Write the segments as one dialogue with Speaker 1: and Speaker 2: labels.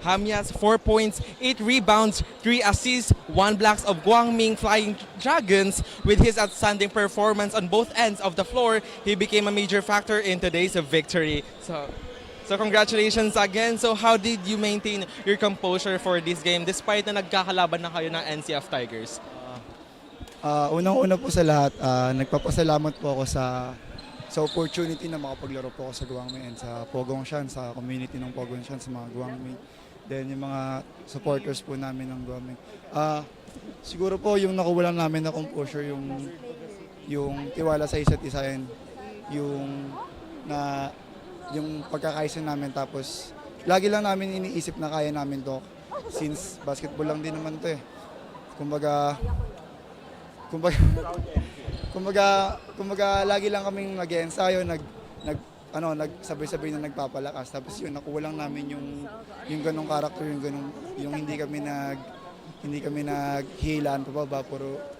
Speaker 1: Hamias 4 points, 8 rebounds, 3 assists, 1 blocks of Guangming Flying Dragons. With his outstanding performance on both ends of the floor, he became a major factor in today's victory. So congratulations again. So how did you maintain your composure for this game despite na nagkakalaban na kayo ng NCF Tigers?
Speaker 2: Unang-una po sa lahat, nagpapasalamat po ako sa opportunity na makapaglaro po ako sa Guangming and sa Pogongshan, sa community ng Pogongshan, sa mga Guangming. Then yung mga supporters po namin ng Guangming. Siguro po yung nakuwala namin na composure, yung tiwala sa isa't isa and yung pagkakaisa namin, tapos lagi lang namin iniisip na kaya namin to since basketball lang din naman to eh. Kumbaga lagi lang kaming nag-ensayo, nagsabay-sabay na nagpapalakas. Tapos yun, nakuha lang namin yung ganong character, yung hindi kami naghihilaan pababa,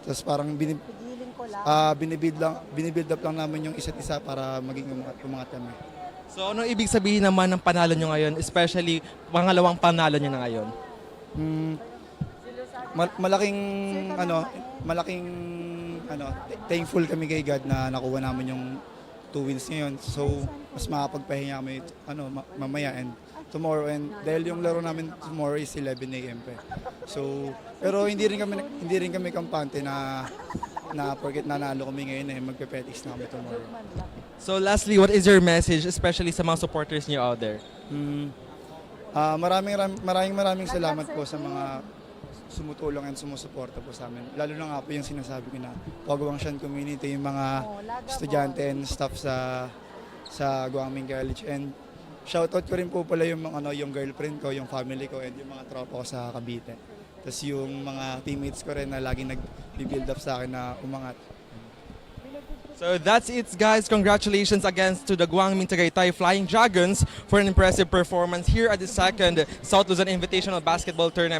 Speaker 2: tapos parang binibuild up lang namin yung isa't isa para maging umangat kami.
Speaker 1: So ano ibig sabihin naman ng panalo nyo ngayon, especially pangalawang panalo nyo na ngayon?
Speaker 2: Malaking thankful kami kay God na nakuha namin yung 2 wins ngayon. So mas makapagpahinga kami mamaya and tomorrow, and dahil yung laro namin tomorrow is 11 AM pa. So pero hindi rin kami kampante na porket nanalo kami ngayon eh magpe-petics na kami tomorrow.
Speaker 1: So lastly, what is your message especially sa mga supporters niyo out there?
Speaker 2: Maraming salamat po sa mga sumutulong and sumusuporta po sa amin. Lalo na nga po yung sinasabi ko na Pogongshan community, yung mga estudyante and staff sa Guangming College. And shoutout ko rin po pala yung girlfriend ko, yung family ko, and yung mga tropa ko sa Cavite. Tapos yung mga teammates ko rin na laging nag-build up sa akin na umangat.
Speaker 1: So that's it, guys. Congratulations again to the Guangming Tagaytay Flying Dragons for an impressive performance here at the second South Luzon Invitational Basketball Tournament.